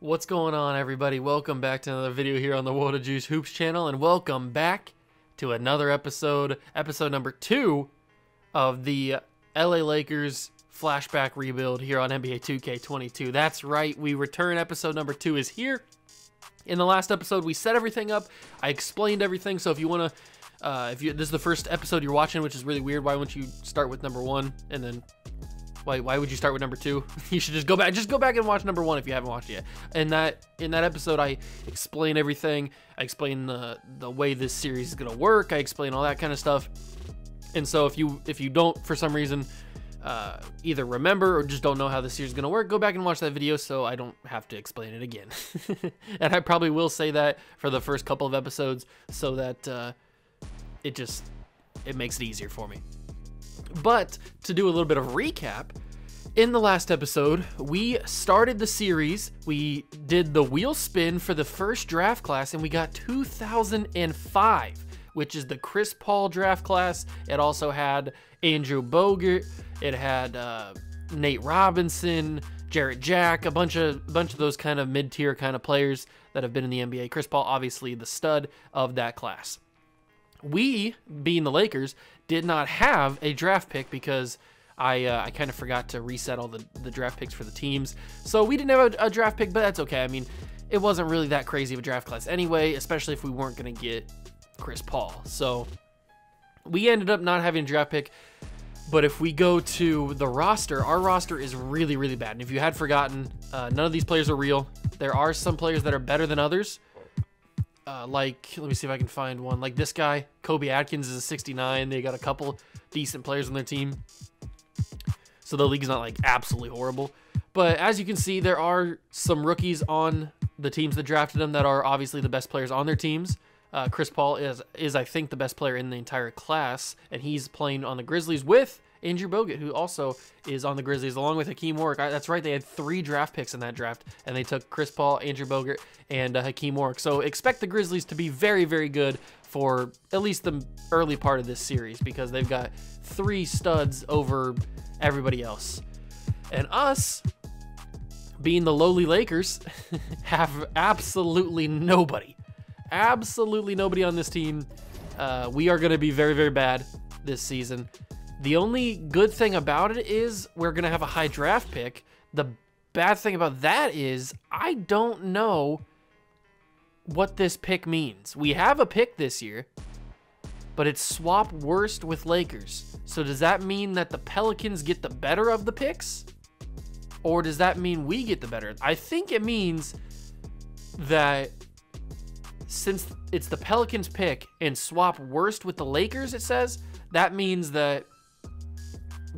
What's going on, everybody? Welcome back to another video here on the World of Juice Hoops channel, and welcome back to another episode number 2 of the LA Lakers flashback rebuild here on NBA 2K22. That's right, we return. Episode number 2 is here. In the last episode, we set everything up. I explained everything, so if you want to, this is the first episode you're watching, which is really weird. Why wouldn't you start with number 1 and then why would you start with number 2? You should just go back and watch number 1 if you haven't watched it yet. In that episode, I explain everything. I explain the way this series is gonna work. I explain all that kind of stuff. And so if you don't, for some reason, either remember or just don't know how this series is gonna work, go back and watch that video so I don't have to explain it again. And I probably will say that for the first couple of episodes so that it makes it easier for me. But to do a little bit of recap, in the last episode, we started the series. We did the wheel spin for the first draft class, and we got 2005, which is the Chris Paul draft class. It also had Andrew Bogut. It had Nate Robinson, Jarrett Jack, a bunch of those kind of mid-tier kind of players that have been in the NBA. Chris Paul, obviously the stud of that class. We, being the Lakers, did not have a draft pick because I kind of forgot to reset all the draft picks for the teams. So we didn't have a draft pick, but that's okay. I mean, it wasn't really that crazy of a draft class anyway, especially if we weren't going to get Chris Paul. So we ended up not having a draft pick. But if we go to the roster, our roster is really, really bad. And if you had forgotten, none of these players are real. There are some players that are better than others. Like, let me see if I can find one. Like this guy, Kobe Atkins, is a 69. They got a couple decent players on their team. So the league's not like absolutely horrible. But as you can see, there are some rookies on the teams that drafted them that are obviously the best players on their teams. Chris Paul is I think the best player in the entire class, and he's playing on the Grizzlies with Andrew Bogut, who also is on the Grizzlies, along with Hakeem Warwick. That's right, they had 3 draft picks in that draft, and they took Chris Paul, Andrew Bogut, and Hakeem Warwick. So expect the Grizzlies to be very, very good for at least the early part of this series, because they've got 3 studs over everybody else. And us, being the lowly Lakers, have absolutely nobody. Absolutely nobody on this team. We are going to be very, very bad this season. The only good thing about it is we're going to have a high draft pick. The bad thing about that is I don't know what this pick means. We have a pick this year, but it's swap worst with Lakers. So does that mean that the Pelicans get the better of the picks? Or does that mean we get the better? I think it means that since it's the Pelicans pick and swap worst with the Lakers, it says, that means that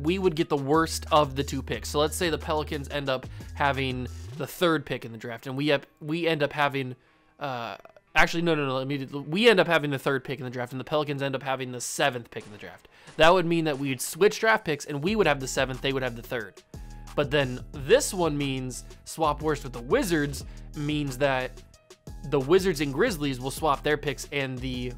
we would get the worst of the 2 picks. So let's say the Pelicans end up having the 3rd pick in the draft, and we end up having, actually, no, we end up having the 3rd pick in the draft, and the Pelicans end up having the 7th pick in the draft. That would mean that we'd switch draft picks, and we would have the 7th, they would have the 3rd. But then this one means swap worst with the Wizards, means that the Wizards and Grizzlies will swap their picks, and the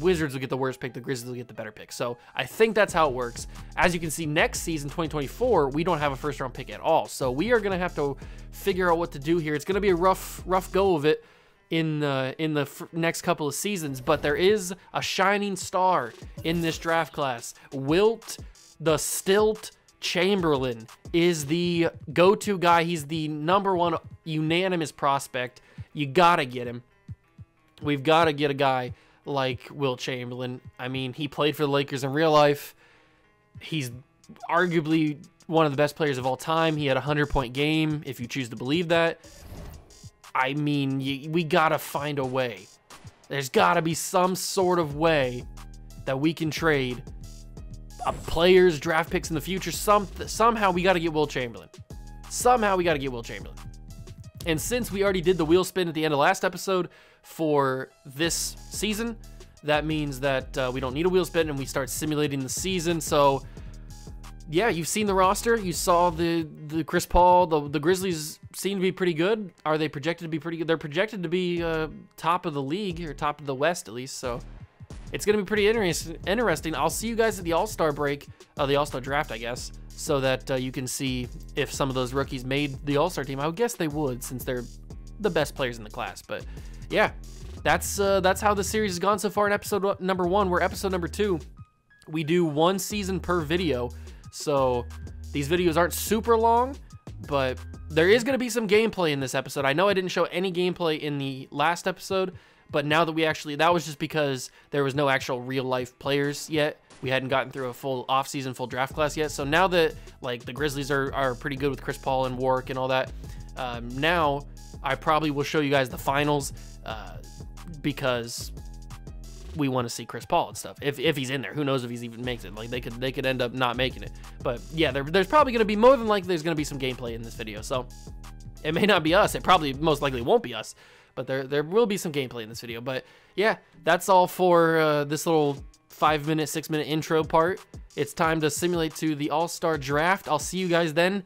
Wizards will get the worst pick, the Grizzlies will get the better pick. So I think that's how it works. As you can see, next season, 2024, we don't have a first-round pick at all. So we are going to have to figure out what to do here. It's going to be a rough go of it in the next couple of seasons, but there is a shining star in this draft class. Wilt, the Stilt Chamberlain, is the go-to guy. He's the #1 unanimous prospect. You got to get him. We've got to get a guy like Wilt Chamberlain. I mean, he played for the Lakers in real life. He's arguably one of the best players of all time. He had a 100-point game, if you choose to believe that. I mean, we got to find a way. There's got to be some sort of way that we can trade players, draft picks in the future. Somehow we got to get Wilt Chamberlain. Somehow we got to get Wilt Chamberlain. And since we already did the wheel spin at the end of last episode for this season, that means that we don't need a wheel spin and we start simulating the season. So yeah, you've seen the roster. You saw the Chris Paul. The Grizzlies seem to be pretty good. Are they projected to be pretty good? They're projected to be top of the league, or top of the West at least. So it's going to be pretty interesting. I'll see you guys at the All-Star break, the All-Star draft, I guess, so that you can see if some of those rookies made the All-Star team. I would guess they would, since they're the best players in the class. But yeah, that's how the series has gone so far in episode number 1. We're episode number 2. We do 1 season per video, so these videos aren't super long, but there is going to be some gameplay in this episode. I know I didn't show any gameplay in the last episode, but now that that was just because there was no actual real life players yet. We hadn't gotten through a full off-season, full draft class yet. So now that like the Grizzlies are pretty good with Chris Paul and Warwick and all that, now I probably will show you guys the finals because we want to see Chris Paul and stuff. If he's in there, who knows if he's even makes it? Like they could end up not making it. But yeah, there's probably going to be, more than likely, there's going to be some gameplay in this video. So it may not be us. It probably most likely won't be us. But there will be some gameplay in this video. But yeah, that's all for this little 5-minute, 6-minute intro part. It's time to simulate to the All-Star Draft. I'll see you guys then.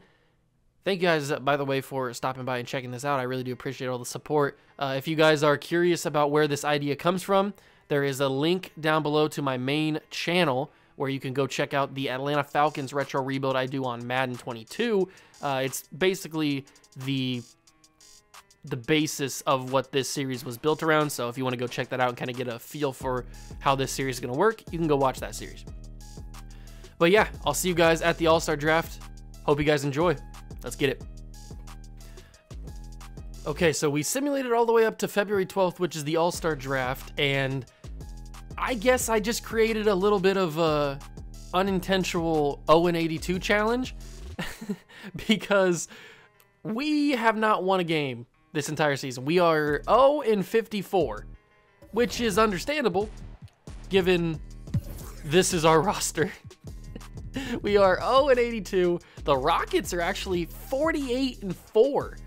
Thank you guys, by the way, for stopping by and checking this out. I really do appreciate all the support. If you guys are curious about where this idea comes from, there is a link down below to my main channel where you can go check out the Atlanta Falcons retro rebuild I do on Madden 22. It's basically the basis of what this series was built around. So if you want to go check that out and kind of get a feel for how this series is going to work, you can go watch that series. But yeah, I'll see you guys at the All-Star Draft. Hope you guys enjoy. Let's get it. Okay, so we simulated all the way up to February 12th, which is the All-Star Draft, and I guess I just created a little bit of a unintentional 0-82 challenge because we have not won a game this entire season. We are 0-54, which is understandable given this is our roster. We are 0-82. The Rockets are actually 48-4.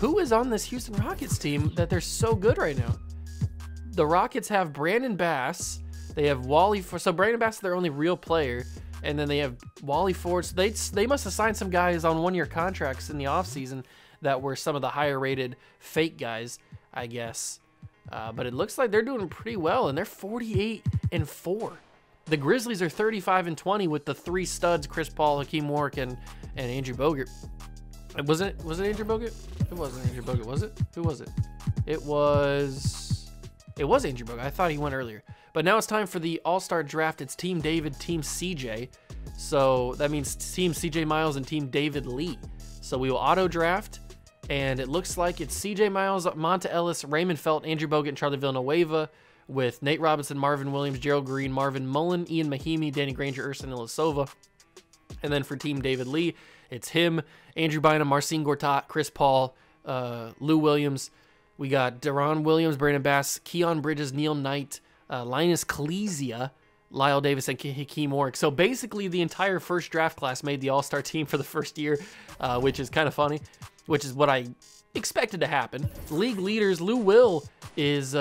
Who is on this Houston Rockets team that they're so good right now? The Rockets have Brandon Bass. They have Wally Ford. So Brandon Bass is their only real player. And then they have Wally Ford. So they must have signed some guys on one-year contracts in the offseason that were some of the higher-rated fake guys, I guess. But it looks like they're doing pretty well, and they're 48-4. The Grizzlies are 35-20 with the 3 studs: Chris Paul, Hakeem Warwick, and Andrew Bogut. Was it Andrew Bogut? It wasn't Andrew Bogut, was it? Who was it? It was Andrew Bogut. I thought he went earlier. But now it's time for the All-Star Draft. It's Team David, Team CJ. So that means Team CJ Miles and Team David Lee. So we will auto-draft, and it looks like it's CJ Miles, Monta Ellis, Raymond Felt, Andrew Bogut, and Charlie Villanueva, with Nate Robinson, Marvin Williams, Gerald Green, Marvin Mullen, Ian Mahimi, Danny Granger, Urson Ilyasova. And then for Team David Lee, it's him, Andrew Bynum, Marcin Gortat, Chris Paul, Lou Williams. We got Deron Williams, Brandon Bass, Keon Bridges, Neil Knight, Linus Klesia, Lyle Davis, and Hakeem Warwick. So basically the entire first draft class made the All-Star team for the first year, which is kind of funny, which is what I expected to happen. League leaders, Lou Will is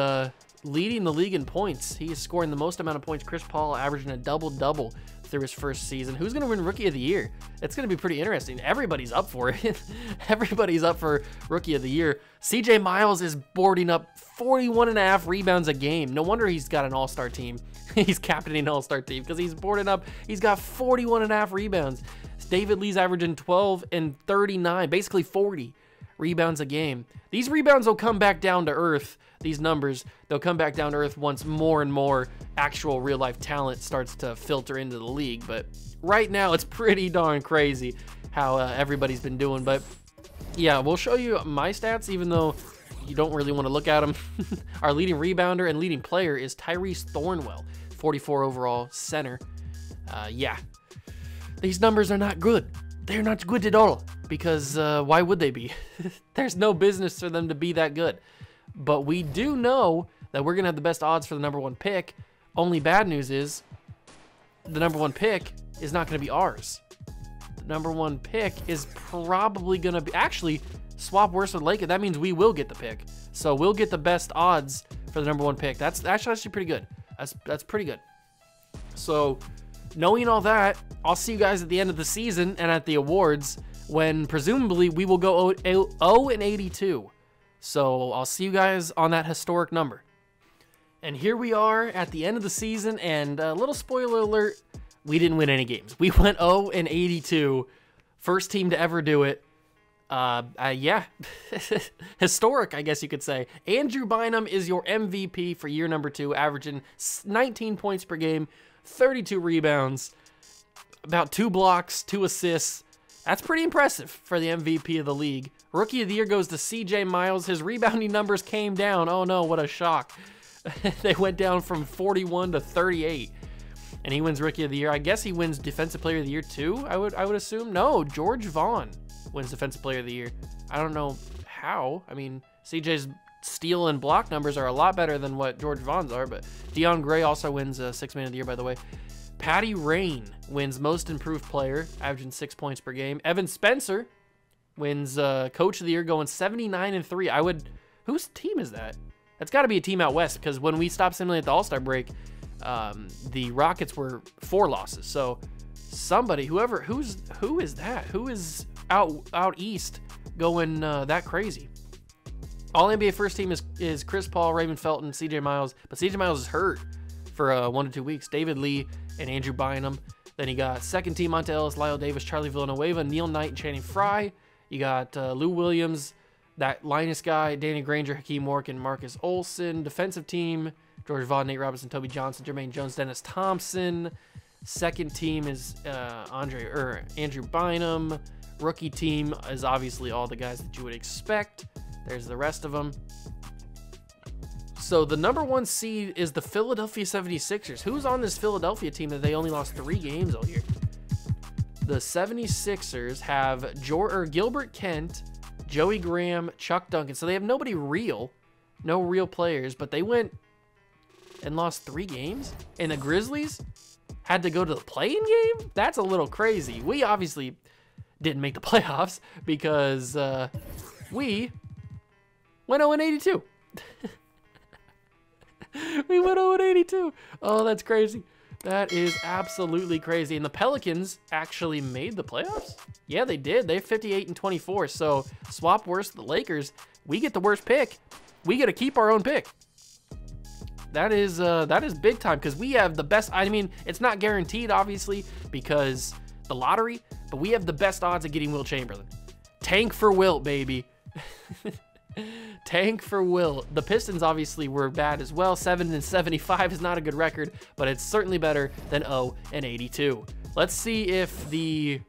leading the league in points. He is scoring the most amount of points. Chris Paul averaging a double-double through his first season. Who's going to win Rookie of the Year? It's going to be pretty interesting. Everybody's up for it. Everybody's up for Rookie of the Year. CJ Miles is boarding up 41.5 rebounds a game. No wonder he's got an all-star team. He's captaining an all-star team because he's boarding up. He's got 41.5 rebounds. David Lee's averaging 12 and 39, basically 40 rebounds a game. These rebounds will come back down to earth. These numbers, they'll come back down to earth once more and more actual real-life talent starts to filter into the league. But right now, it's pretty darn crazy how everybody's been doing. But yeah, we'll show you my stats, even though you don't really want to look at them. Our leading rebounder and leading player is Tyrese Thornwell, 44 overall center. Yeah, these numbers are not good. They're not good at all, because why would they be? There's no business for them to be that good. But we do know that we're going to have the best odds for the #1 pick. Only bad news is the #1 pick is not going to be ours. The #1 pick is probably going to be... Actually, swap worse with Lakin. That means we will get the pick. So we'll get the best odds for the #1 pick. That's actually pretty good. That's pretty good. So knowing all that, I'll see you guys at the end of the season and at the awards when presumably we will go 0-82. So I'll see you guys on that historic number. And here we are at the end of the season, and a little spoiler alert, we didn't win any games. We went 0-82, first team to ever do it. Yeah, historic, I guess you could say. Andrew Bynum is your MVP for year number 2, averaging 19 points per game, 32 rebounds, about 2 blocks, 2 assists. That's pretty impressive for the MVP of the league. Rookie of the year goes to CJ Miles. His rebounding numbers came down. Oh no, what a shock. They went down from 41 to 38. And he wins Rookie of the Year. I guess he wins Defensive Player of the Year too, I would assume. No, George Vaughn wins Defensive Player of the Year. I don't know how. I mean, CJ's steal and block numbers are a lot better than what George Vaughn's are, but Deion Gray also wins Sixth Man of the Year, by the way. Patty Rain wins Most Improved Player, averaging 6 points per game. Evan Spencer wins Coach of the Year, going 79-3. Whose team is that? That's got to be a team out west, because when we stopped simulating the All-Star break, the Rockets were 4 losses. So somebody, who is that? Who is out east going that crazy? All NBA first team is Chris Paul, Raymond Felton, CJ Miles, but CJ Miles is hurt for 1 to 2 weeks. David Lee and Andrew Bynum. Then you got second team Monta Ellis, Lyle Davis, Charlie Villanueva, Neil Knight, and Channing Frye. You got Lou Williams, that Linus guy, Danny Granger, Hakeem Wark, and Marcus Olson. Defensive team, George Vaughn, Nate Robinson, Toby Johnson, Jermaine Jones, Dennis Thompson. Second team is Andrew Bynum. Rookie team is obviously all the guys that you would expect. There's the rest of them. So the number 1 seed is the Philadelphia 76ers. Who's on this Philadelphia team that they only lost 3 games all year? The 76ers have Gilbert Kent, Joey Graham, Chuck Duncan. So they have nobody real, no real players, but they went and lost 3 games. And the Grizzlies had to go to the play-in game? That's a little crazy. We obviously didn't make the playoffs because we went 0-82. We went 0-82. Oh, that's crazy. That is absolutely crazy. And the Pelicans actually made the playoffs? Yeah, they did. They're 58-24. So swap worse the Lakers. We get the worst pick. We get to keep our own pick. That is big time because we have the best. I mean, it's not guaranteed, obviously, because the lottery, but we have the best odds of getting Wilt Chamberlain. Tank for Wilt, baby. Tank for Wilt. The Pistons obviously were bad as well. 7-75 is not a good record, but it's certainly better than 0-82. Let's see if the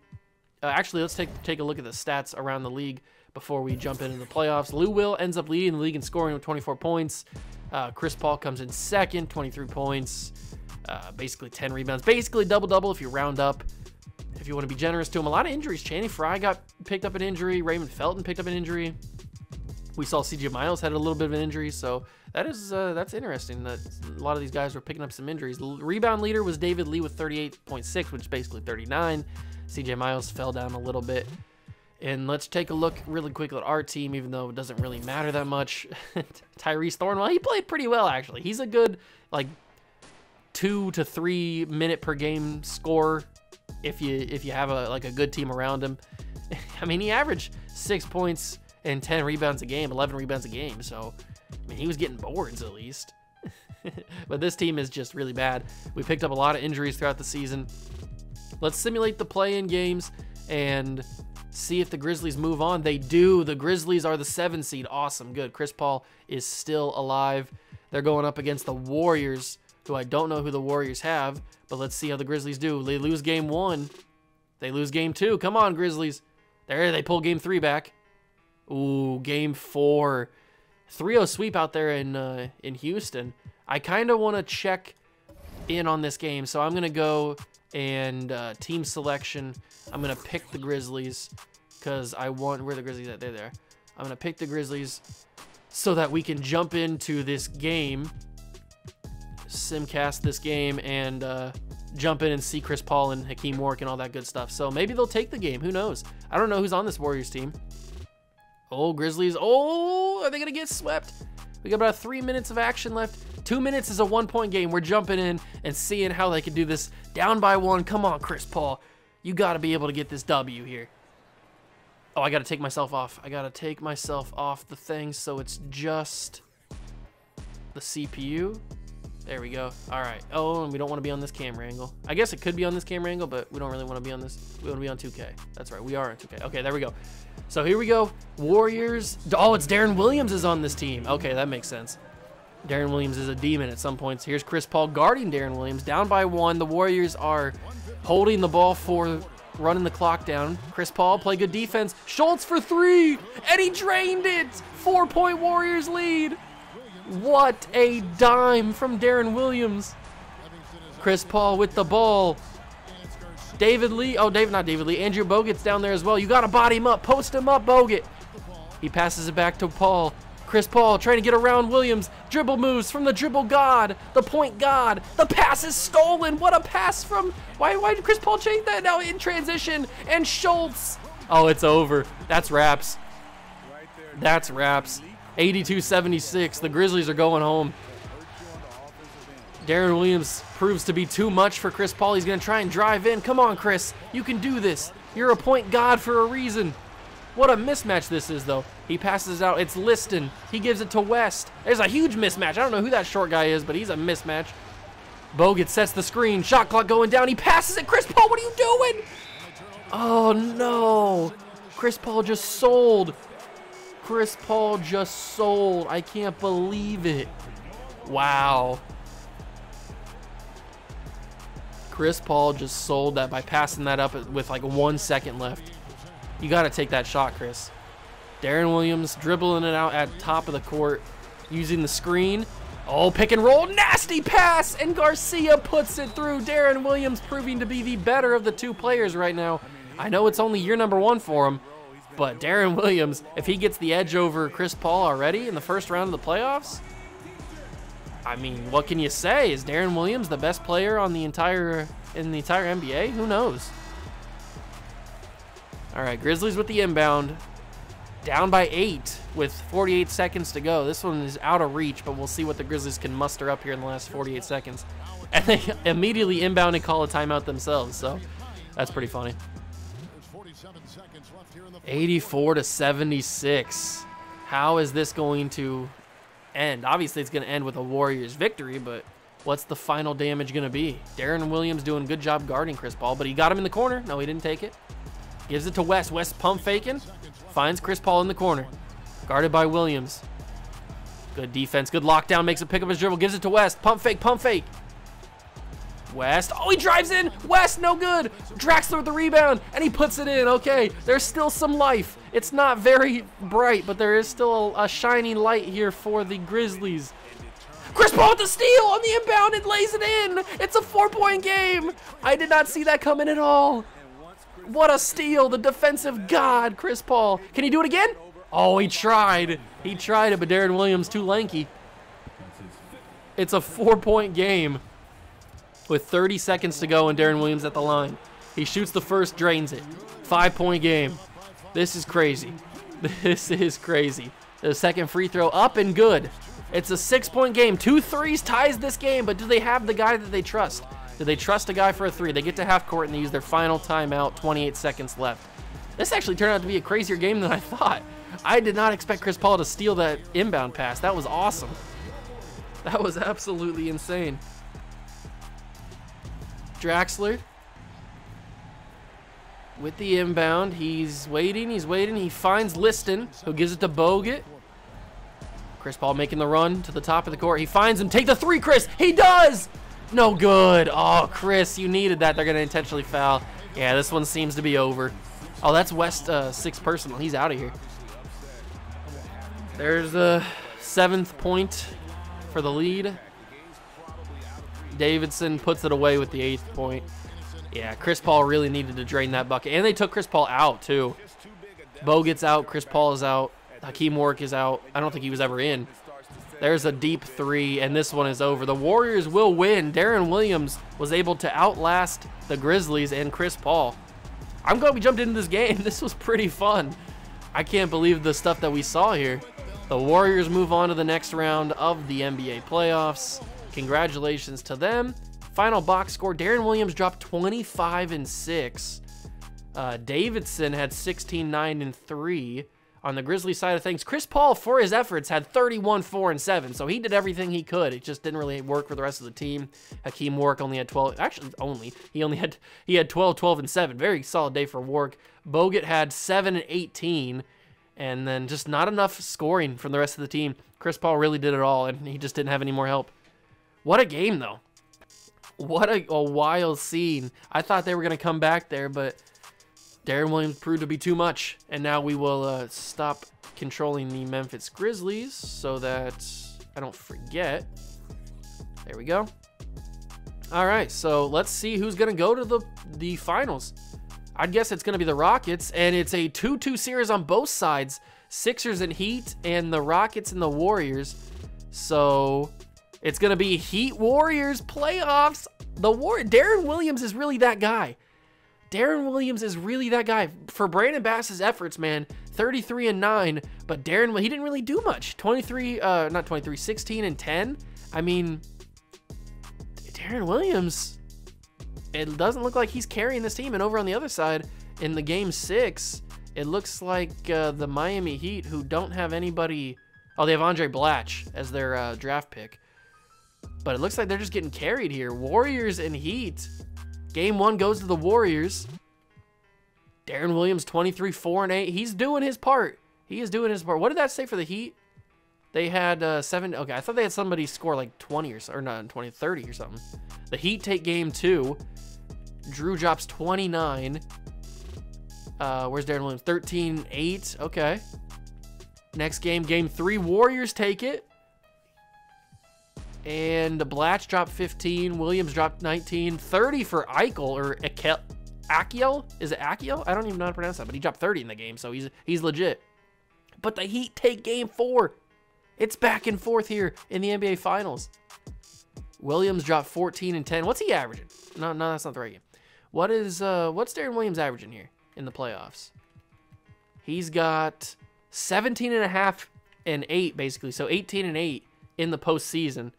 actually let's take a look at the stats around the league before we jump into the playoffs. Lou Will ends up leading the league in scoring with 24 points. Chris Paul comes in second, 23 points, basically 10 rebounds, basically double-double if you round up. If you want to be generous to him. A lot of injuries. Channing Frye got picked up an injury. Raymond Felton picked up an injury. We saw CJ Miles had a little bit of an injury, so that's interesting that a lot of these guys were picking up some injuries. The rebound leader was David Lee with 38.6, which is basically 39. CJ Miles fell down a little bit. And let's take a look really quick at our team, even though it doesn't really matter that much. Tyrese Thornwell, he played pretty well, actually. He's a good, like, 2 to 3 minute per game scorer if you have a good team around him. I mean, he averaged 6 points and 10 rebounds a game, 11 rebounds a game. So, I mean, he was getting boards at least. But this team is just really bad. We picked up a lot of injuries throughout the season. Let's simulate the play-in games and see if the Grizzlies move on. They do. The Grizzlies are the 7 seed. Awesome. Good. Chris Paul is still alive. They're going up against the Warriors, who I don't know who the Warriors have, but let's see how the Grizzlies do. They lose game 1. They lose game 2. Come on, Grizzlies. There, they pull game 3 back. Ooh, game 4. 3-0 sweep out there in Houston. I kind of want to check in on this game, so I'm going to go and team selection. I'm going to pick the Grizzlies because I want... Where are the Grizzlies at? They're there. I'm going to pick the Grizzlies so that we can jump into this game, simcast this game, and jump in and see Chris Paul and Hakeem Wark and all that good stuff. So maybe they'll take the game. Who knows? I don't know who's on this Warriors team. Oh, Grizzlies. Oh, are they going to get swept? We got about 3 minutes of action left. 2 minutes is a 1-point game. We're jumping in and seeing how they can do this. Down by 1. Come on, Chris Paul. You got to be able to get this W here. Oh, I got to take myself off. I got to take myself off the thing so it's just the CPU. There we go. All right. Oh, and we don't want to be on this camera angle. I guess it could be on this camera angle, but we don't really want to be on this. We want to be on 2K. That's right. We are on 2K. Okay, there we go. So here we go. Warriors. Oh, it's Darren Williams is on this team. Okay, that makes sense. Darren Williams is a demon at some points. Here's Chris Paul guarding Darren Williams. Down by 1. The Warriors are holding the ball for running the clock down. Chris Paul play good defense. Schultz for 3, and he drained it. 4-point Warriors lead. What a dime from Darren Williams. Chris Paul with the ball. David Lee. Oh, not David Lee. Andrew Bogut's down there as well. You got to body him up. Post him up, Bogut. He passes it back to Paul. Chris Paul trying to get around Williams. Dribble moves from the dribble god. The point god. The pass is stolen. What a pass from... Why did Chris Paul change that now in transition? And Schultz. Oh, it's over. That's wraps. That's wraps. 82-76. The Grizzlies are going home. Darren Williams proves to be too much for Chris Paul. He's going to try and drive in. Come on, Chris. You can do this. You're a point god for a reason. What a mismatch this is, though. He passes it out. It's Liston. He gives it to West. There's a huge mismatch. I don't know who that short guy is, but he's a mismatch. Bogut sets the screen. Shot clock going down. He passes it. Chris Paul, what are you doing? Oh, no. Chris Paul just sold. Chris Paul just sold. I can't believe it. Wow. Chris Paul just sold that by passing that up with like 1 second left. You got to take that shot, Chris. Darren Williams dribbling it out at top of the court, using the screen. Oh, pick and roll. Nasty pass. And Garcia puts it through. Darren Williams proving to be the better of the 2 players right now. I know it's only year number 1 for him. But Darren Williams, if he gets the edge over Chris Paul already in the first round of the playoffs, I mean, what can you say? Is Darren Williams the best player on the entire NBA? Who knows? All right, Grizzlies with the inbound. Down by 8 with 48 seconds to go. This one is out of reach, but we'll see what the Grizzlies can muster up here in the last 48 seconds. And they immediately inbound and call a timeout themselves, so that's pretty funny. 84-76. How is this going to end? Obviously, it's going to end with a Warriors victory, but what's the final damage going to be? Darren Williams doing a good job guarding Chris Paul, but he got him in the corner. No, he didn't take it. Gives it to West. West pump faking. Finds Chris Paul in the corner. Guarded by Williams. Good defense. Good lockdown. Makes a pick up his dribble. Gives it to West. Pump fake. Pump fake. West. Oh, he drives in. West, no good. Draxler with the rebound, and he puts it in. Okay, there's still some life. It's not very bright, but there is still a shining light here for the Grizzlies. Chris Paul with the steal on the inbound and lays it in. It's a 4-point game. I did not see that coming at all. What a steal. The defensive god, Chris Paul. Can he do it again? Oh, he tried. He tried it, but Darren Williams too lanky. It's a 4-point game with 30 seconds to go, and Darren Williams at the line. He shoots the first, drains it. 5-point game. This is crazy. This is crazy. The second free throw up and good. It's a 6-point game. 2 threes ties this game, but do they have the guy that they trust? Do they trust a guy for a 3? They get to half court and they use their final timeout, 28 seconds left. This actually turned out to be a crazier game than I thought. I did not expect Chris Paul to steal that inbound pass. That was awesome. That was absolutely insane. Draxler with the inbound. He's waiting. He finds Liston, who gives it to Bogut. Chris Paul making the run to the top of the court. He finds him. Take the 3, Chris. He does. No good. Oh, Chris, you needed that. They're going to intentionally foul. Yeah, this one seems to be over. Oh, that's West 6 personal. He's out of here. There's the 7th point for the lead. Davidson puts it away with the 8th point. Yeah, Chris Paul really needed to drain that bucket. And they took Chris Paul out, too. Bogut's out. Chris Paul is out. Hakeem Warwick is out. I don't think he was ever in. There's a deep 3, and this one is over. The Warriors will win. Darren Williams was able to outlast the Grizzlies and Chris Paul. I'm glad we jumped into this game. This was pretty fun. I can't believe the stuff that we saw here. The Warriors move on to the next round of the NBA playoffs. Congratulations to them. Final box score, Darren Williams dropped 25 and 6. Davidson had 16, 9, and 3. On the Grizzlies side of things, Chris Paul, for his efforts, had 31, 4, and 7. So he did everything he could. It just didn't really work for the rest of the team. Hakeem Warwick only had 12. Actually, he had 12, 12, and 7. Very solid day for Warwick. Bogut had 7 and 18. And then just not enough scoring from the rest of the team. Chris Paul really did it all, and he just didn't have any more help. What a game, though. What a wild scene. I thought they were going to come back there, but Deron Williams proved to be too much. And now we will stop controlling the Memphis Grizzlies so that I don't forget. There we go. All right, so let's see who's going to go to the finals. I'd guess it's going to be the Rockets, and it's a 2-2 series on both sides. Sixers and Heat, and the Rockets and the Warriors. So it's going to be Heat Warriors playoffs. Deron Williams is really that guy. Deron Williams is really that guy. For Brandon Bass's efforts, man, 33 and 9, but Deron, he didn't really do much. 16 and 10. I mean, Deron Williams, it doesn't look like he's carrying this team. And over on the other side, in the game 6, it looks like the Miami Heat, who don't have anybody. Oh, they have Andre Blatch as their draft pick. But it looks like they're just getting carried here. Warriors and Heat. Game 1 goes to the Warriors. Deron Williams, 23, 4, and 8. He's doing his part. He is doing his part. What did that say for the Heat? They had 7. Okay, I thought they had somebody score like 20 or not 20, 30 or something. The Heat take game 2. Drew drops 29. Where's Deron Williams? 13, 8. Okay. Next game, game 3. Warriors take it. And Blatch dropped 15. Williams dropped 19. 30 for Eichel, or Achiel? Is it Achiel? I don't even know how to pronounce that, but he dropped 30 in the game, so he's legit. But the Heat take game 4. It's back and forth here in the NBA Finals. Williams dropped 14 and 10. What's he averaging? No, that's not the right game. What's Deron Williams averaging here in the playoffs? He's got 17 and a half and 8, basically. So 18 and 8 in the postseason.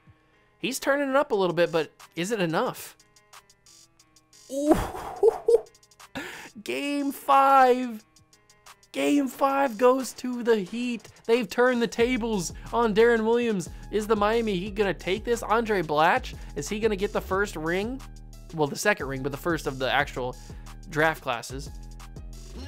He's turning it up a little bit, but is it enough? Ooh. Game 5. Game 5 goes to the Heat. They've turned the tables on Deron Williams. Is the Miami Heat going to take this? Andre Blatch, is he going to get the first ring? Well, the second ring, but the first of the actual draft classes.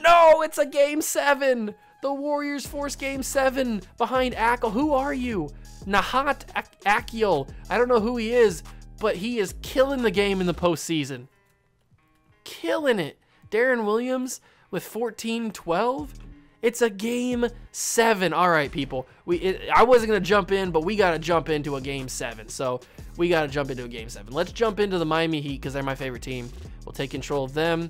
No, it's a game 7. The Warriors force game 7 behind Achiel. Who are you? Nahat Achiel. I don't know who he is, but he is killing the game in the postseason. Killing it. Deron Williams with 14-12. It's a game 7. All right, people. I wasn't going to jump in, but we got to jump into a game 7. So we got to jump into a game 7. Let's jump into the Miami Heat because they're my favorite team. We'll take control of them.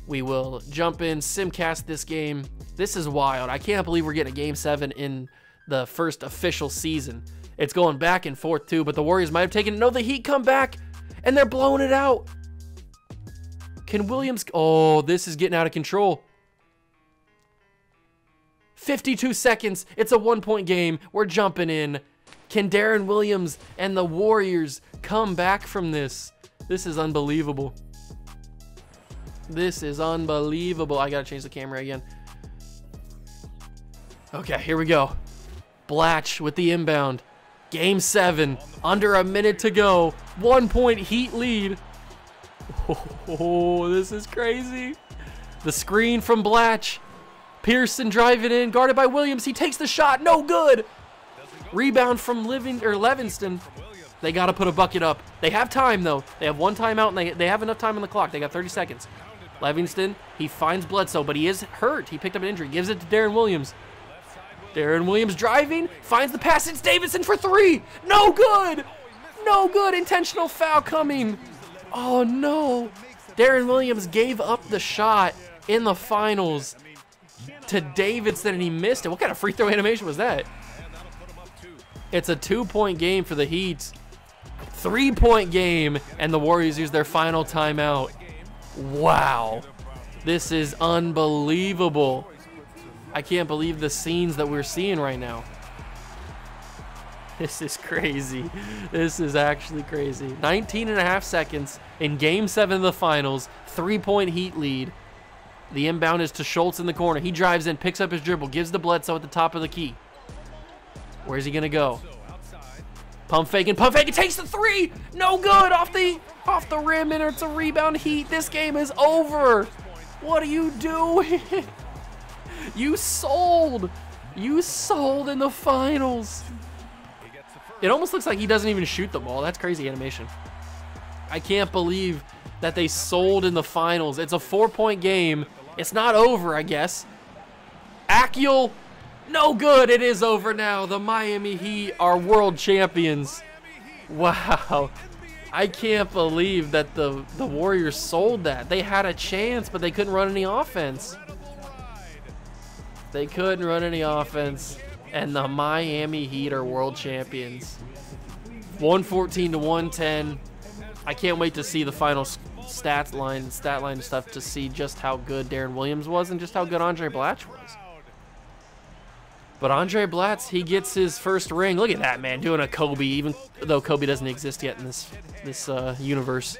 We will jump in, simcast this game. This is wild. I can't believe we're getting a game 7 in the first official season. It's going back and forth too, but the Warriors might have taken it. No, the Heat come back and they're blowing it out. Can Williams? Oh, this is getting out of control. 52 seconds. It's a 1-point game. We're jumping in. Can Deron Williams and the Warriors come back from this? This is unbelievable. This is unbelievable. I gotta change the camera again. Okay, here we go. Blatch with the inbound. Game 7. Under a minute to go. 1-point Heat lead. Oh, this is crazy. The screen from Blatch. Pearson driving in, guarded by Williams. He takes the shot. No good. Rebound from Livingston. They got to put a bucket up. They have time, though. They have one timeout, and they have enough time on the clock. They got 30 seconds. Livingston, he finds Bledsoe, but he is hurt. He picked up an injury. Gives it to Deron Williams. Deron Williams driving, finds the pass. It's Davidson for 3. No good. No good. Intentional foul coming. Oh, no. Deron Williams gave up the shot in the finals to Davidson, and he missed it. What kind of free throw animation was that? It's a 2-point game for the Heat. 3-point game, and the Warriors use their final timeout. Wow. This is unbelievable. I can't believe the scenes that we're seeing right now. This is crazy. This is actually crazy. 19 and a half seconds in Game 7 of the finals. 3-point Heat lead. The inbound is to Schultz in the corner. He drives in, picks up his dribble, gives to Bledsoe at the top of the key. Where's he gonna go? Pump faking, takes the three! No good, off the rim, and it's a rebound. Heat, this game is over. What are you doing? You sold in the finals. It almost looks like he doesn't even shoot the ball. That's crazy animation. I can't believe that they sold in the finals. It's a 4-point game. It's not over, I guess. Achiel, no good. It is over now. The Miami Heat are world champions. Wow. I can't believe that the Warriors sold that. They had a chance, but they couldn't run any offense. They couldn't run any offense, and the Miami Heat are world champions. 114 to 110. I can't wait to see the final stat line stuff to see just how good Deron Williams was and just how good Andre Blatche was. But Andre Blatche, he gets his first ring. Look at that, man, doing a Kobe, even though Kobe doesn't exist yet in this universe.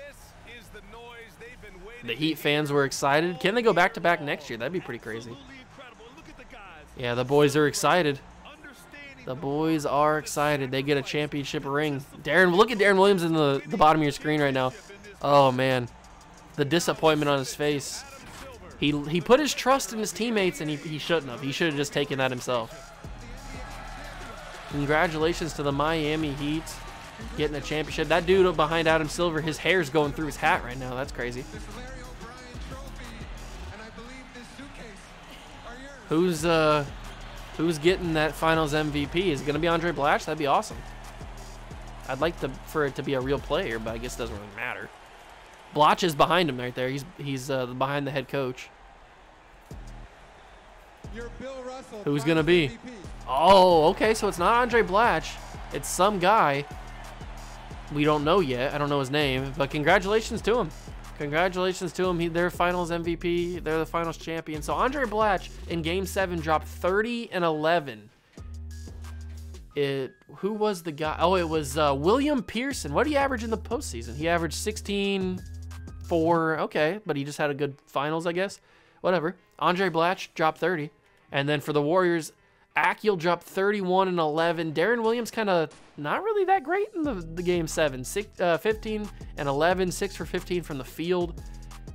The Heat fans were excited. Can they go back-to-back next year? That'd be pretty crazy. Yeah, the boys are excited. The boys are excited. They get a championship ring. Look at Deron Williams in the bottom of your screen right now. Oh, man. The disappointment on his face. He put his trust in his teammates, and he shouldn't have. He should have just taken that himself. Congratulations to the Miami Heat getting a championship. That dude behind Adam Silver, his hair's going through his hat right now. That's crazy. Who's getting that Finals MVP? Is it going to be Andre Blatche? That'd be awesome. I'd like for it to be a real player, but I guess it doesn't really matter. Blatche is behind him right there. He's behind the head coach. Who's going to be? Oh, okay, so it's not Andre Blatche. It's some guy. We don't know yet. I don't know his name, but congratulations to him. Congratulations to him. They're Finals MVP. They're the Finals champion. So Andre Blatche in Game 7 dropped 30 and 11. Who was the guy? Oh, it was William Pearson. What did he average in the postseason? He averaged 16, 4. Okay, but he just had a good Finals, I guess. Whatever. Andre Blatche dropped 30. And then for the Warriors, Achiel dropped 31 and 11. Deron Williams kind of not really that great in the Game 7. 15 and 11, 6 for 15 from the field.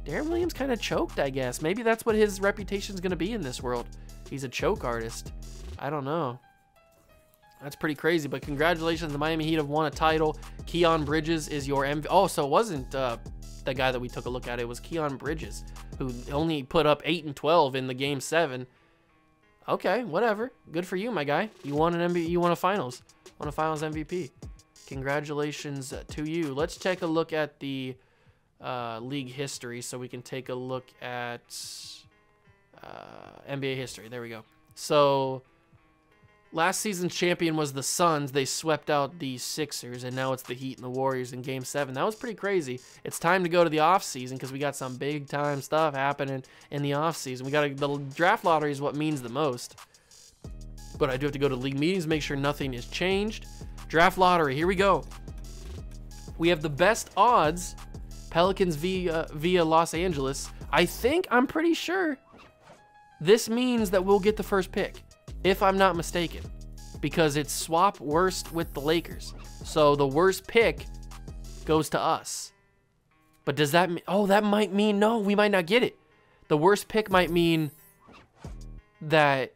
Deron Williams kind of choked, I guess. Maybe that's what his reputation is going to be in this world. He's a choke artist. I don't know. That's pretty crazy, but congratulations. The Miami Heat have won a title. Keon Bridges is your MVP. Oh, so it wasn't the guy that we took a look at. It was Keon Bridges, who only put up 8 and 12 in the Game 7. Okay, whatever. Good for you, my guy. You won an MVP. You won a Finals. Won a Finals MVP. Congratulations to you. Let's take a look at the league history so we can take a look at NBA history. There we go. So last season's champion was the Suns. They swept out the Sixers, and now it's the Heat and the Warriors in Game 7. That was pretty crazy. It's time to go to the offseason because we got some big-time stuff happening in the offseason. The draft lottery is what means the most. But I do have to go to league meetings, make sure nothing is changed. Draft lottery, here we go. We have the best odds, Pelicans via Los Angeles. I'm pretty sure this means that we'll get the first pick, if I'm not mistaken, because it's swap worst with the Lakers. So the worst pick goes to us. But does that mean, oh, that might mean, no, we might not get it. The worst pick might mean that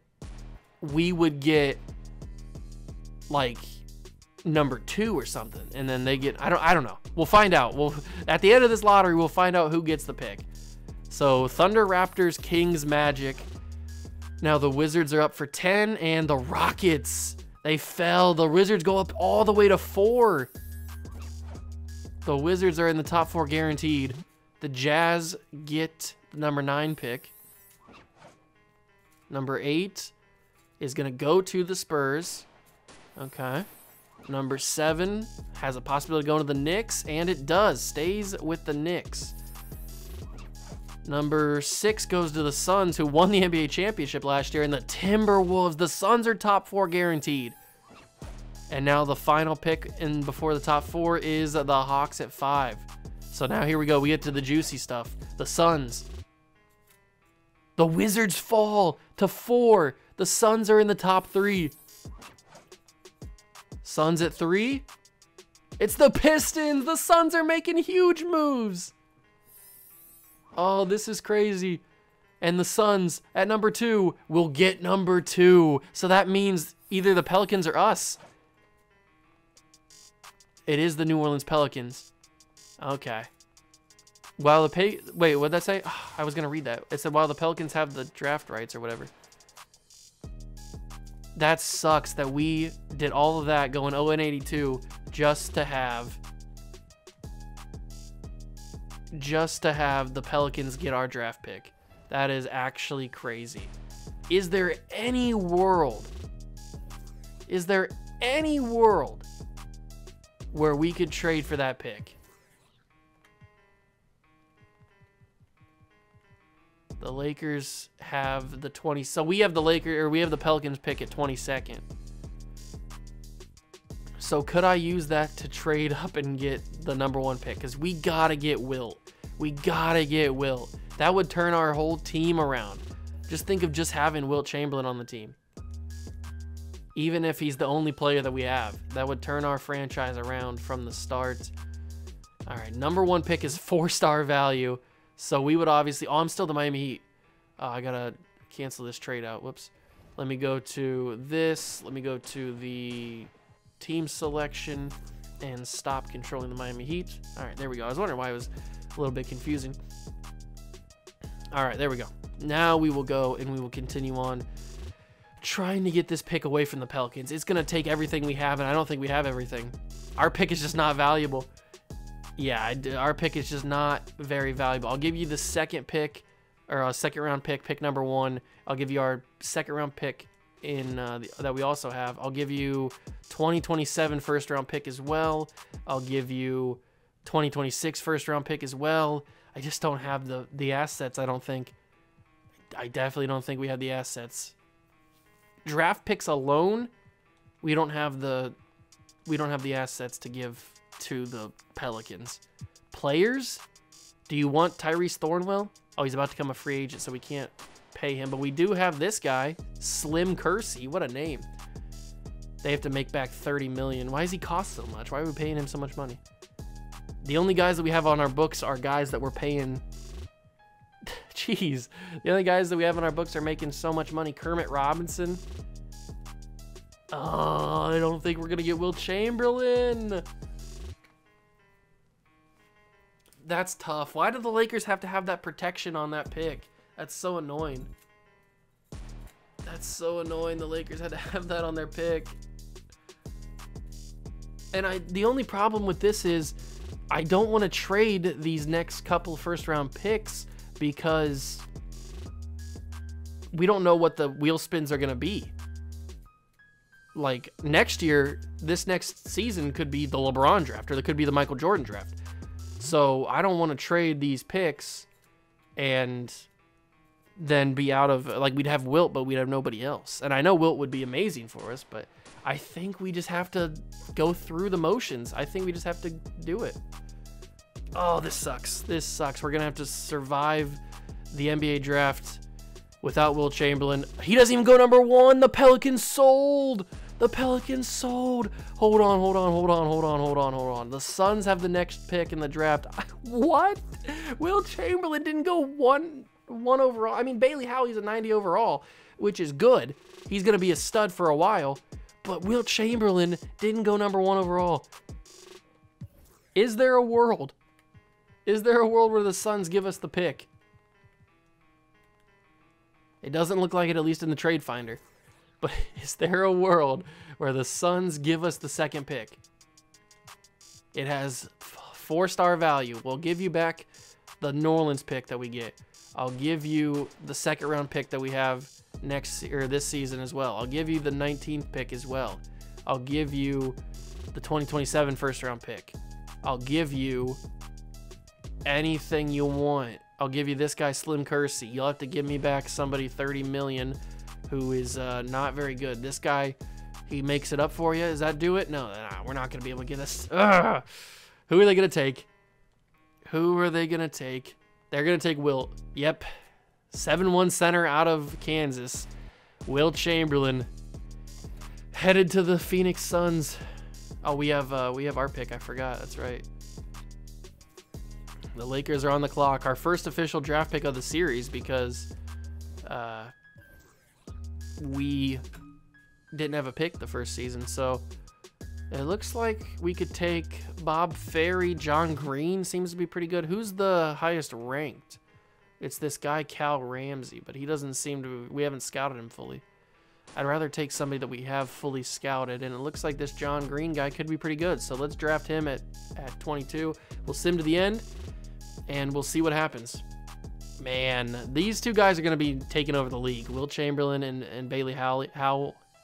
we would get like number 2 or something, and then they get, I don't know. We'll find out. At the end of this lottery, we'll find out who gets the pick. So Thunder, Raptors, Kings, Magic. Now the Wizards are up for 10, and the Rockets, they fell. The Wizards go up all the way to 4. The Wizards are in the top 4 guaranteed. The Jazz get the number 9 pick. Number 8 is going to go to the Spurs. Okay. Number 7 has a possibility of going to the Knicks, and it does. Stays with the Knicks. Number 6 goes to the Suns, who won the NBA championship last year, and the Timberwolves. The Suns are top 4 guaranteed. And now the final pick in before the top 4 is the Hawks at 5. So now here we go. We get to the juicy stuff. The Suns. The Wizards fall to 4. The Suns are in the top 3. Suns at 3. It's the Pistons. The Suns are making huge moves. Oh, this is crazy. And the Suns at number 2 will get number 2. So that means either the Pelicans or us. It is the New Orleans Pelicans. Okay. While the wait, what'd that say? Oh, I was gonna read that. It said while the Pelicans have the draft rights or whatever. That sucks that we did all of that going 0-82 just to have the Pelicans get our draft pick. That is actually crazy. Is there any world where we could trade for that pick? The Lakers have the 20. So we have the Pelicans pick at 22nd. So could I use that to trade up and get the number 1 pick? Because we gotta get Wilt. We gotta get Wilt. That would turn our whole team around. Just think of just having Wilt Chamberlain on the team. Even if he's the only player that we have, that would turn our franchise around from the start. All right, number 1 pick is 4-star value. So we would obviously... Oh, I'm still the Miami Heat. I gotta cancel this trade out. Whoops. Let me go to this. Let me go to the team selection and stop controlling the Miami Heat. All right, there we go. I was wondering why it was a little bit confusing. All right, there we go. Now we will go and we will continue on trying to get this pick away from the Pelicans. It's going to take everything we have, and I don't think we have everything. Our pick is just not valuable. Yeah, our pick is just not very valuable. I'll give you the second pick, or a second round pick, pick number 1. I'll give you our second round pick in that we also have. I'll give you 2027 first round pick as well. I'll give you 2026 first round pick as well. I just don't have the assets, I don't think. I definitely don't think we have the assets. Draft picks alone, we don't have the assets to give to the Pelicans. Players, do you want Tyrese Thornwell? Oh, he's about to become a free agent, so we can't pay him. But we do have this guy, Slim Kersey. What a name. They have to make back $30 million. Why does he cost so much? Why are we paying him so much money? The only guys that we have on our books are guys that we're paying... Jeez. The only guys that we have on our books are making so much money. Kermit Robinson. Oh, I don't think we're going to get Wilt Chamberlain. That's tough. Why do the Lakers have to have that protection on that pick? That's so annoying. That's so annoying. The Lakers had to have that on their pick. And the only problem with this is I don't want to trade these next couple first round picks because we don't know what the wheel spins are going to be. Like next year, this next season could be the LeBron draft, or it could be the Michael Jordan draft. So I don't want to trade these picks and then be out of, like, we'd have Wilt, but we'd have nobody else. And I know Wilt would be amazing for us, but I think we just have to go through the motions. I think we just have to do it. Oh, this sucks. This sucks. We're going to have to survive the NBA draft without Wilt Chamberlain. He doesn't even go number 1. The Pelicans sold. The Pelicans sold. Hold on. The Suns have the next pick in the draft. What? Wilt Chamberlain didn't go one overall. I mean, Bailey Howie's a 90 overall, which is good. He's going to be a stud for a while. But Wilt Chamberlain didn't go number 1 overall. Is there a world? Is there a world where the Suns give us the pick? It doesn't look like it, at least in the trade finder. But is there a world where the Suns give us the second pick? It has 4-star value. We'll give you back the New Orleans pick that we get. I'll give you the second round pick that we have this season as well. I'll give you the 19th pick as well. I'll give you the 2027 first round pick. I'll give you anything you want. I'll give you this guy, Slim Kersey. You'll have to give me back somebody $30 million who is not very good. This guy, he makes it up for you. Does that do it? No, we're not going to be able to get this. Ugh. Who are they going to take? Who are they going to take? They're going to take Wilt. Yep. 7-1 center out of Kansas. Wilt Chamberlain headed to the Phoenix Suns. Oh, we have our pick. I forgot. That's right. The Lakers are on the clock. Our first official draft pick of the series because we didn't have a pick the first season. So it looks like we could take Bob Ferry. John Green seems to be pretty good. Who's the highest ranked? It's this guy, Cal Ramsey, but he doesn't seem to, we haven't scouted him fully. I'd rather take somebody that we have fully scouted, and it looks like this John Green guy could be pretty good. So let's draft him at 22. We'll sim to the end, and we'll see what happens. Man, these two guys are going to be taking over the league. Wilt Chamberlain and Bailey Howell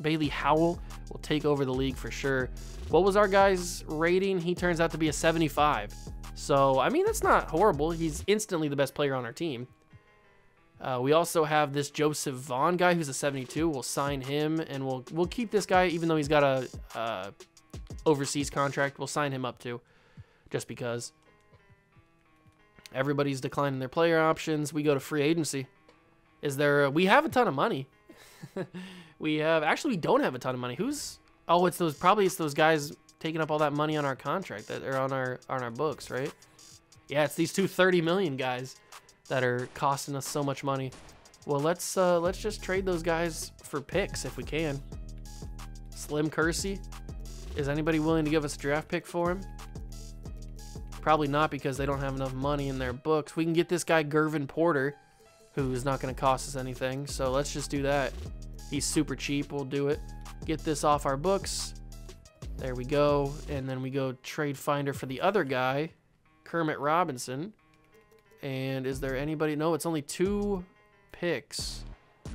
will take over the league for sure. What was our guy's rating? He turns out to be a 75. So, I mean, that's not horrible. He's instantly the best player on our team. We also have this Joseph Vaughn guy who's a 72. We'll sign him, and we'll keep this guy even though he's got a overseas contract. We'll sign him up too, just because. Everybody's declining their player options. We go to free agency. We have a ton of money. We don't have a ton of money. It's those guys taking up all that money on our contract that are on our books, right? Yeah, it's these two 30 million guys that are costing us so much money. Well, let's just trade those guys for picks if we can. Slim Kersey, is anybody willing to give us a draft pick for him? Probably not, because they don't have enough money in their books. We can get this guy Gervin Porter, who's not going to cost us anything. So let's just do that. He's super cheap. We'll do it. Get this off our books. There we go. And then we go trade finder for the other guy, Kermit Robinson. And is there anybody? No, it's only 2 picks.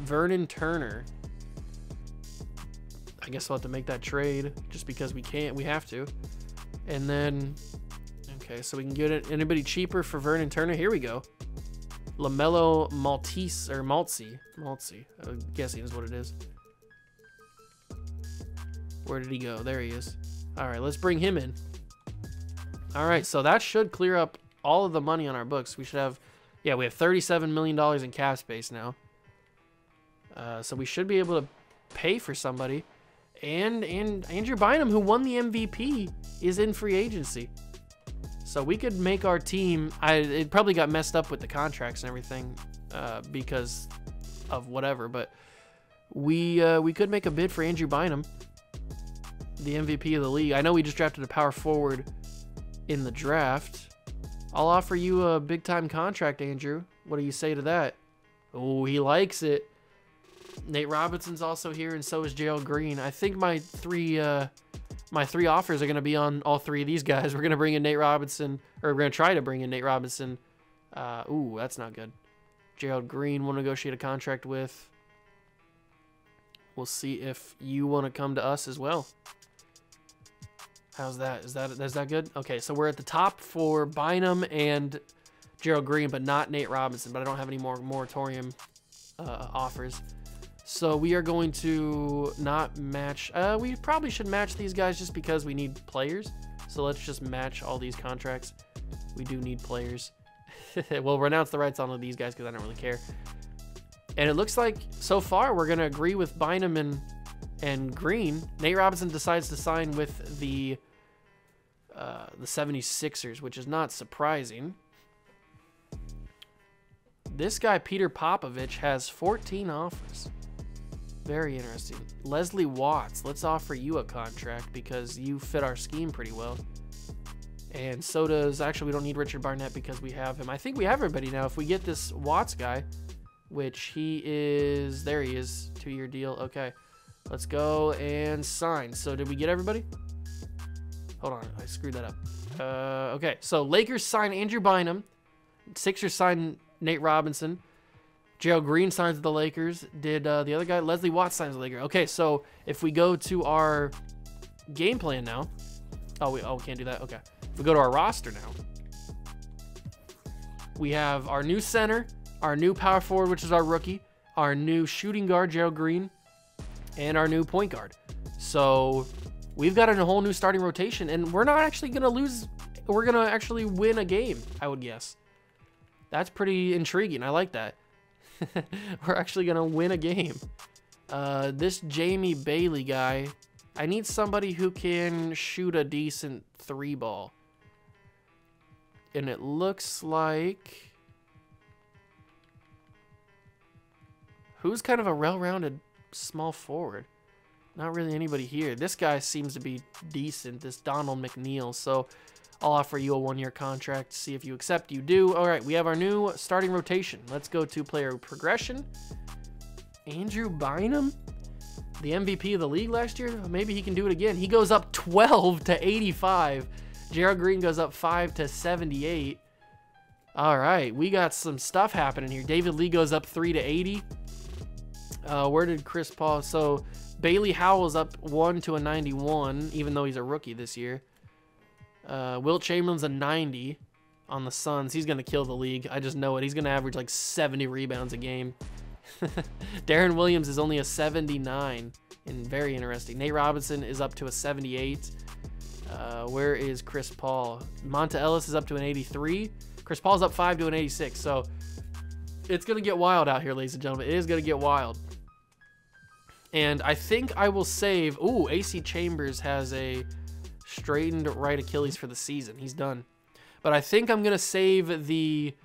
Vernon Turner. I guess we'll have to make that trade just because we can't. We have to. And then, okay, so we can get it. Anybody cheaper for Vernon Turner? Here we go. LaMelo Maltzy. I'm guessing is what it is. Where did he go? There he is. All right, let's bring him in. All right, so that should clear up all of the money on our books. We should have, yeah, we have $37 million in cap space now. So we should be able to pay for somebody. And Andrew Bynum, who won the MVP, is in free agency. So we could make our team, it probably got messed up with the contracts and everything because of whatever, but we could make a bid for Andrew Bynum, the MVP of the league. I know we just drafted a power forward in the draft. I'll offer you a big-time contract, Andrew. What do you say to that? Oh, he likes it. Nate Robinson's also here, and so is Gerald Green. I think my three offers are going to be on all 3 of these guys. We're going to bring in Nate Robinson, or we're going to try to bring in Nate Robinson. Ooh, that's not good. Gerald Green, we'll negotiate a contract with. We'll see if you want to come to us as well. How's that? Is that good? Okay, so we're at the top for Bynum and Gerald Green, but not Nate Robinson. But I don't have any more moratorium offers. So we are going to not match. We probably should match these guys just because we need players. So let's just match all these contracts. We do need players. We'll renounce the rights on all of these guys because I don't really care. And it looks like so far we're going to agree with Bynum and Green. Nate Robinson decides to sign with the 76ers, which is not surprising. This guy, Peter Popovich, has 14 offers. Very interesting. Leslie Watts, let's offer you a contract because you fit our scheme pretty well. And so does, actually, we don't need Richard Barnett because we have him. I think we have everybody now. If we get this Watts guy, which he is, there he is, 2-year deal. Okay, let's go and sign. So did we get everybody? Hold on, I screwed that up. Okay, so Lakers sign Andrew Bynum. Sixers sign Nate Robinson. Gerald Green signs the Lakers. Did the other guy, Leslie Watts, signs the Lakers. Okay, so if we go to our game plan now. We can't do that. Okay. If we go to our roster now, we have our new center, our new power forward, which is our rookie, our new shooting guard, Gerald Green, and our new point guard. So we've got a whole new starting rotation, and we're not actually going to lose. We're going to actually win a game, I would guess. That's pretty intriguing. I like that. We're actually going to win a game. This Jamie Bailey guy, I need somebody who can shoot a decent 3-ball. And it looks like... Who's kind of a well-rounded small forward? Not really anybody here. This guy seems to be decent, this Donald McNeil. So I'll offer you a 1-year contract. See if you accept. You do. All right, we have our new starting rotation. Let's go to player progression. Andrew Bynum, the MVP of the league last year. Maybe he can do it again. He goes up 12 to 85. Gerald Green goes up 5 to 78. All right, we got some stuff happening here. David Lee goes up 3 to 80. Where did Chris Paul? So Bailey Howell's up 1 to a 91, even though he's a rookie this year. Wilt Chamberlain's a 90 on the Suns. He's going to kill the league. I just know it. He's going to average like 70 rebounds a game. Darren Williams is only a 79, and very interesting. Nate Robinson is up to a 78. Where is Chris Paul? Monta Ellis is up to an 83. Chris Paul's up 5 to an 86. So it's going to get wild out here, ladies and gentlemen. It is going to get wild. And I think I will save... Ooh, AC Chambers has a straightened right Achilles for the season. He's done. But I think I'm going to save the...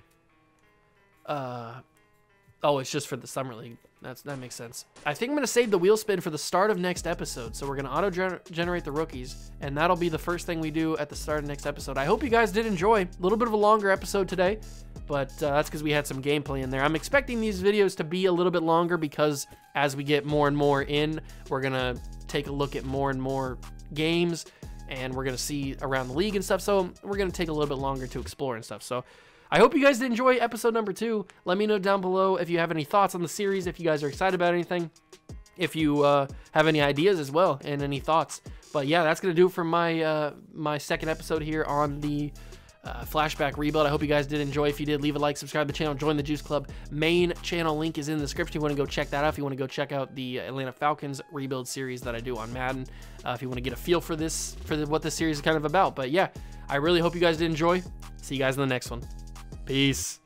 Oh, it's just for the Summer League. That makes sense. I think I'm going to save the wheel spin for the start of next episode. So we're going to auto-generate the rookies, and that'll be the first thing we do at the start of next episode. I hope you guys did enjoy. A little bit of a longer episode today, but that's because we had some gameplay in there. I'm expecting these videos to be a little bit longer because as we get more and more in, we're going to take a look at more and more games, and we're going to see around the league and stuff. So we're going to take a little bit longer to explore and stuff. So I hope you guys did enjoy episode number 2. Let me know down below if you have any thoughts on the series, if you guys are excited about anything, if you have any ideas as well and any thoughts. But yeah, that's going to do it for my my second episode here on the Flashback rebuild. I hope you guys did enjoy. If you did, leave a like, subscribe to the channel, join the Juice Club. Main channel link is in the description if you want to go check that out. If you want to go check out the Atlanta Falcons rebuild series that I do on Madden. If you want to get a feel for this, what this series is kind of about. But yeah, I really hope you guys did enjoy. See you guys in the next one. Peace.